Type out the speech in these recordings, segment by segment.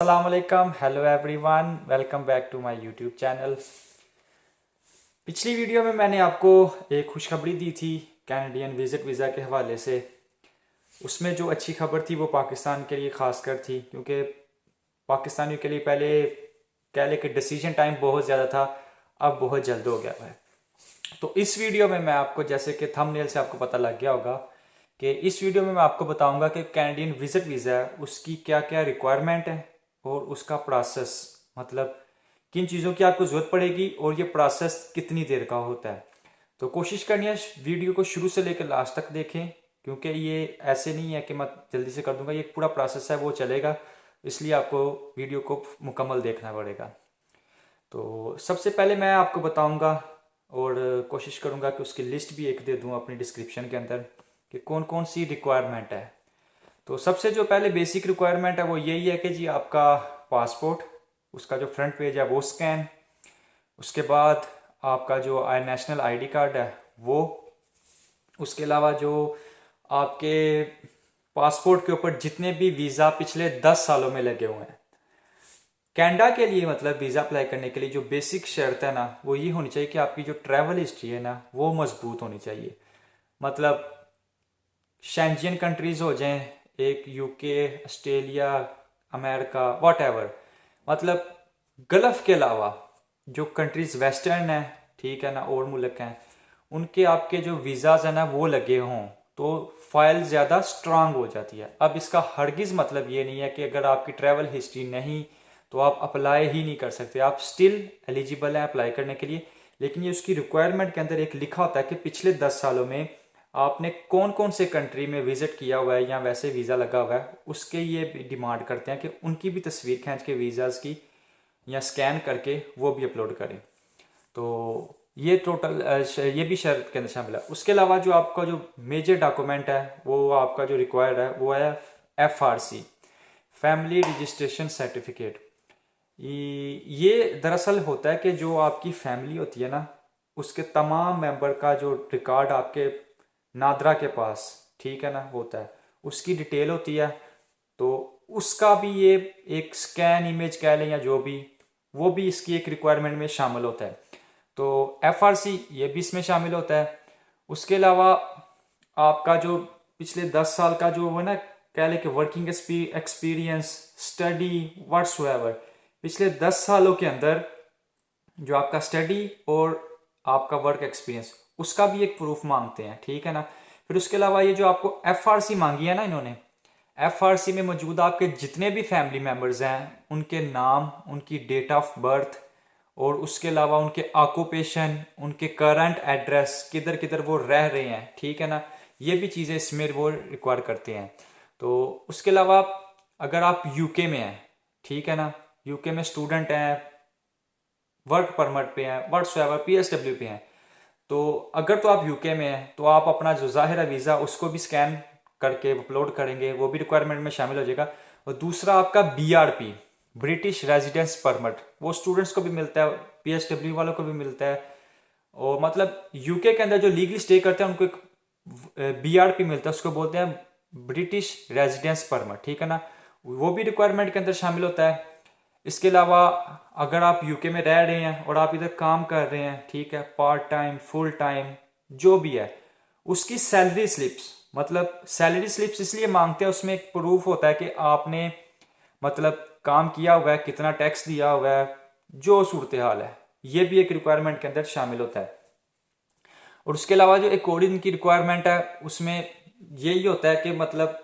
अस्सलाम वालेकुम, hello everyone, welcome back to my YouTube channel. पिछली वीडियो में मैंने आपको एक खुशखबरी दी थी कैनेडियन विज़िट वीज़ा के हवाले से। उसमें जो अच्छी खबर थी वो पाकिस्तान के लिए ख़ासकर थी, क्योंकि पाकिस्तानियों के लिए पहले कह ले कि डिसीजन टाइम बहुत ज़्यादा था, अब बहुत जल्द हो गया है। तो इस वीडियो में मैं आपको, जैसे कि थंबनेल से आपको पता लग गया होगा, कि इस वीडियो में मैं आपको बताऊंगा कि कैनेडियन विजिट वीज़ा है उसकी क्या क्या रिक्वायरमेंट है और उसका प्रोसेस, मतलब किन चीज़ों की आपको ज़रूरत पड़ेगी और ये प्रोसेस कितनी देर का होता है। तो कोशिश करनी है वीडियो को शुरू से लेकर लास्ट तक देखें, क्योंकि ये ऐसे नहीं है कि मैं जल्दी से कर दूंगा, ये एक पूरा प्रोसेस है वो चलेगा, इसलिए आपको वीडियो को मुकम्मल देखना पड़ेगा। तो सबसे पहले मैं आपको बताऊंगा और कोशिश करूंगा कि उसकी लिस्ट भी एक दे दूं अपनी डिस्क्रिप्शन के अंदर कि कौन कौन सी रिक्वायरमेंट है। तो सबसे जो पहले बेसिक रिक्वायरमेंट है वो यही है कि जी आपका पासपोर्ट, उसका जो फ्रंट पेज है वो स्कैन, उसके बाद आपका जो नेशनल आईडी कार्ड है वो, उसके अलावा जो आपके पासपोर्ट के ऊपर जितने भी वीज़ा पिछले 10 सालों में लगे हुए हैं। कनाडा के लिए मतलब वीज़ा अप्लाई करने के लिए जो बेसिक शर्त है ना वो ये होनी चाहिए कि आपकी जो ट्रैवल हिस्ट्री है ना वो मजबूत होनी चाहिए। मतलब शेंजियन कंट्रीज हो जाएं, एक UK, Australia, America, what ever, मतलब गल्फ के अलावा जो कंट्रीज वेस्टर्न है, ठीक है ना, और मुल्क हैं, उनके आपके जो वीज़ाज है ना वो लगे हों तो फाइल ज़्यादा स्ट्रांग हो जाती है। अब इसका हरगिज़ मतलब ये नहीं है कि अगर आपकी ट्रैवल हिस्ट्री नहीं तो आप अप्लाई ही नहीं कर सकते, आप स्टिल एलिजिबल हैं अप्लाई करने के लिए। लेकिन ये उसकी रिक्वायरमेंट के अंदर एक लिखा होता है कि पिछले 10 सालों में आपने कौन कौन से कंट्री में विजिट किया हुआ है या वैसे वीज़ा लगा हुआ है, उसके ये डिमांड करते हैं कि उनकी भी तस्वीर खींच के वीज़ाज़ की या स्कैन करके वो भी अपलोड करें। तो ये टोटल ये भी शर्त के अंदर शामिल है। उसके अलावा जो आपका जो मेजर डॉक्यूमेंट है वो आपका जो रिक्वायर्ड है वो है FRC, फैमिली रजिस्ट्रेशन सर्टिफिकेट। ये दरअसल होता है कि जो आपकी फैमिली होती है ना उसके तमाम मेंबर का जो रिकॉर्ड आपके नादरा के पास, ठीक है ना, होता है, उसकी डिटेल होती है। तो उसका भी ये एक स्कैन इमेज कह लें या जो भी, वो भी इसकी एक रिक्वायरमेंट में शामिल होता है। तो FRC ये भी इसमें शामिल होता है। उसके अलावा आपका जो पिछले 10 साल का जो है ना, कह लें कि वर्किंग एक्सपीरियंस, स्टडी, व्हाट्सएवर, पिछले 10 सालों के अंदर जो आपका स्टडी और आपका वर्क एक्सपीरियंस, उसका भी एक प्रूफ मांगते हैं, ठीक है ना। फिर उसके अलावा ये जो आपको FRC मांगी है ना इन्होंने, FRC में मौजूद आपके जितने भी फैमिली मेम्बर्स हैं उनके नाम, उनकी डेट ऑफ बर्थ, और उसके अलावा उनके ऑक्यूपेशन, उनके करंट एड्रेस, किधर किधर वो रह रहे हैं, ठीक है ना, ये भी चीज़ें इसमें वो रिक्वायर करते हैं। तो उसके अलावा अगर आप यूके में हैं, ठीक है ना, यूके में स्टूडेंट हैं, वर्क परमिट पे हैं, व्हाट्सएवर PSW पे हैं, तो अगर तो आप यूके में हैं तो आप अपना जो ज़ाहिर है वीज़ा उसको भी स्कैन करके अपलोड करेंगे, वो भी रिक्वायरमेंट में शामिल हो जाएगा। और दूसरा आपका BRP, ब्रिटिश रेजिडेंस परमिट, वो स्टूडेंट्स को भी मिलता है, PSW वालों को भी मिलता है। और मतलब यूके के अंदर जो लीगली स्टे करते हैं उनको एक BRP मिलता है, उसको बोलते हैं ब्रिटिश रेजिडेंस परमिट, ठीक है ना, वो भी रिक्वायरमेंट के अंदर शामिल होता है। इसके अलावा अगर आप यूके में रह रहे हैं और आप इधर काम कर रहे हैं, ठीक है, पार्ट टाइम, फुल टाइम, जो भी है, उसकी सैलरी स्लिप्स, मतलब सैलरी स्लिप्स इसलिए मांगते हैं, उसमें एक प्रूफ होता है कि आपने मतलब काम किया हुआ है, कितना टैक्स दिया हुआ है, जो सूरत हाल है, ये भी एक रिक्वायरमेंट के अंदर शामिल होता है। और उसके अलावा जो एक और इनकी रिक्वायरमेंट है उसमें यही होता है कि मतलब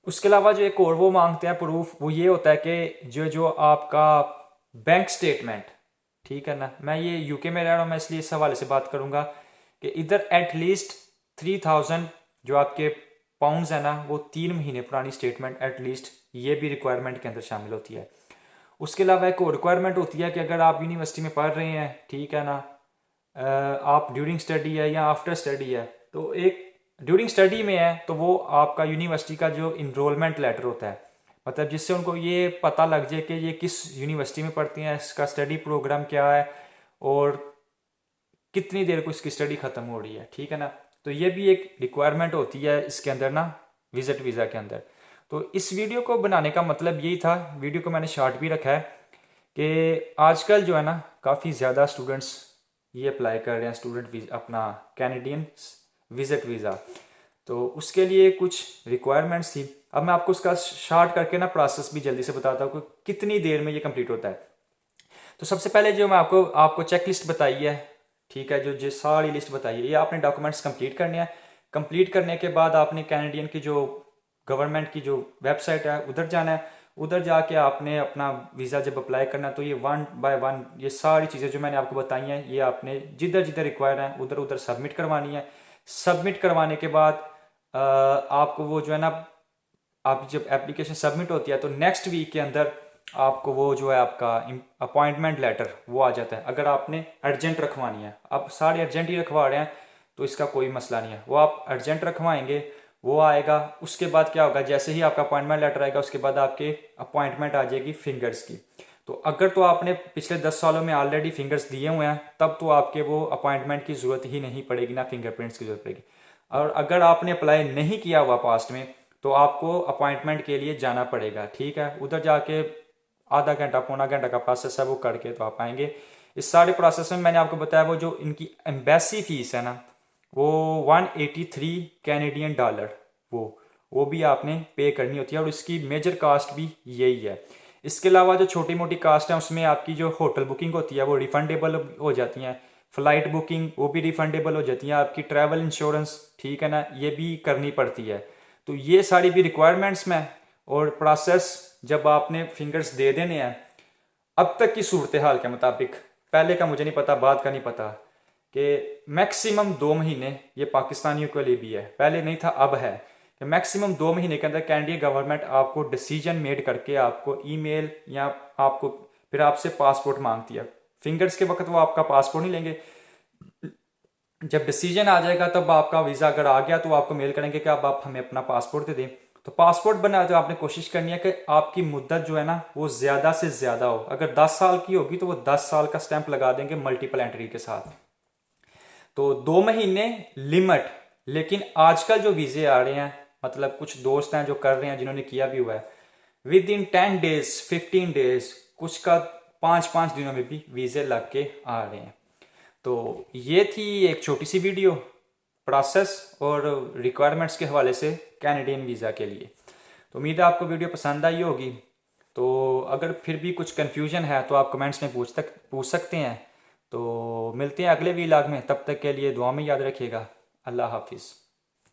उसके अलावा जो एक और वो मांगते हैं प्रूफ, वो ये होता है कि जो जो आपका बैंक स्टेटमेंट, ठीक है ना, मैं ये यूके में रह रहा हूँ, मैं इसलिए इस हवाले से बात करूंगा कि इधर एटलीस्ट 3000 जो आपके पाउंड्स है ना वो 3 महीने पुरानी स्टेटमेंट एटलीस्ट, ये भी रिक्वायरमेंट के अंदर शामिल होती है। उसके अलावा एक और रिक्वायरमेंट होती है कि अगर आप यूनिवर्सिटी में पढ़ रहे हैं, ठीक है ना, आप ड्यूरिंग स्टडी है या आफ्टर स्टडी है, तो एक ड्यूरिंग स्टडी में है तो वो आपका यूनिवर्सिटी का जो इनरोलमेंट लेटर होता है, मतलब जिससे उनको ये पता लग जाए कि ये किस यूनिवर्सिटी में पढ़ती हैं, इसका स्टडी प्रोग्राम क्या है और कितनी देर को इसकी स्टडी ख़त्म हो रही है, ठीक है ना। तो ये भी एक रिक्वायरमेंट होती है इसके अंदर ना, विजिट वीज़ा के अंदर। तो इस वीडियो को बनाने का मतलब यही था, वीडियो को मैंने शॉर्ट भी रखा है कि आजकल जो है ना काफ़ी ज़्यादा स्टूडेंट्स ये अप्लाई कर रहे हैं स्टूडेंट वीज़ा, अपना कैनेडियन विजिट वीज़ा। तो उसके लिए कुछ रिक्वायरमेंट्स थी। अब मैं आपको उसका शॉर्ट करके ना प्रोसेस भी जल्दी से बताता हूँ कि कितनी देर में ये कंप्लीट होता है। तो सबसे पहले जो मैं आपको चेक लिस्ट बताई है, ठीक है, जो सारी लिस्ट बताई है, ये आपने डॉक्यूमेंट्स कंप्लीट करने हैं। कंप्लीट करने के बाद आपने कैनेडियन की जो गवर्नमेंट की जो वेबसाइट है उधर जाना है। उधर जाके आपने अपना वीज़ा जब अप्लाई करना है तो ये 1 बाय 1 ये सारी चीज़ें जो मैंने आपको बताई हैं ये आपने जिधर जिधर रिक्वायर है उधर उधर सबमिट करवानी है। सबमिट करवाने के बाद आपको वो जो है ना, आप जब एप्लीकेशन सबमिट होती है तो नेक्स्ट वीक के अंदर आपको वो जो है आपका अपॉइंटमेंट लेटर वो आ जाता है। अगर आपने अर्जेंट रखवानी है, आप सारे अर्जेंट ही रखवा रहे हैं तो इसका कोई मसला नहीं है, वो आप अर्जेंट रखवाएंगे, वो आएगा। उसके बाद क्या होगा, जैसे ही आपका अपॉइंटमेंट लेटर आएगा उसके बाद आपके अपॉइंटमेंट आ जाएगी फिंगर्स की। तो अगर तो आपने पिछले 10 सालों में ऑलरेडी फिंगर्स दिए हुए हैं तब तो आपके वो अपॉइंटमेंट की ज़रूरत ही नहीं पड़ेगी, ना फिंगरप्रिंट्स की ज़रूरत पड़ेगी। और अगर आपने अप्लाई नहीं किया हुआ पास्ट में तो आपको अपॉइंटमेंट के लिए जाना पड़ेगा, ठीक है। उधर जाके आधा घंटा पौना घंटा का प्रोसेस है, वो करके तो आप आएंगे। इस सारे प्रोसेस में मैंने आपको बताया वो जो इनकी एम्बेसी फीस है ना वो 183 कैनेडियन डॉलर वो भी आपने पे करनी होती है और इसकी मेजर कास्ट भी यही है। इसके अलावा जो छोटी मोटी कास्ट है उसमें आपकी जो होटल बुकिंग होती है वो रिफंडेबल हो जाती हैं, फ़्लाइट बुकिंग वो भी रिफंडेबल हो जाती है, आपकी ट्रैवल इंश्योरेंस, ठीक है ना, ये भी करनी पड़ती है। तो ये सारी भी रिक्वायरमेंट्स में और प्रोसेस जब आपने फिंगर्स दे देने हैं। अब तक की सूरत हाल के मुताबिक, पहले का मुझे नहीं पता, बाद का नहीं पता, कि मैक्सिमम 2 महीने ये पाकिस्तानियों के लिए भी है, पहले नहीं था अब है, कि मैक्सिमम 2 महीने के अंदर कैनेडियन गवर्नमेंट आपको डिसीजन मेड करके आपको ईमेल या आपको फिर आपसे पासपोर्ट मांगती है। फिंगर्स के वक्त वो आपका पासपोर्ट नहीं लेंगे, जब डिसीजन आ जाएगा तब आपका वीज़ा अगर आ गया तो आपको मेल करेंगे कि अब आप हमें अपना पासपोर्ट दे दें। तो पासपोर्ट बना तो आपने कोशिश करनी है कि आपकी मुद्दत जो है ना वो ज़्यादा से ज़्यादा हो। अगर 10 साल की होगी तो वो 10 साल का स्टैंप लगा देंगे मल्टीपल एंट्री के साथ। तो 2 महीने लिमिट। लेकिन आजकल जो वीज़े आ रहे हैं, मतलब कुछ दोस्त हैं जो कर रहे हैं, जिन्होंने किया भी हुआ है, विद इन 10 डेज 15 डेज, कुछ का 5-5 दिनों में भी वीज़े लग के आ रहे हैं। तो ये थी एक छोटी सी वीडियो प्रोसेस और रिक्वायरमेंट्स के हवाले से कैनेडियन वीज़ा के लिए। तो उम्मीद है आपको वीडियो पसंद आई होगी। तो अगर फिर भी कुछ कन्फ्यूजन है तो आप कमेंट्स में पूछ सकते हैं। तो मिलते हैं अगले व्लॉग में, तब तक के लिए दुआ में याद रखिएगा। अल्लाह हाफिज़।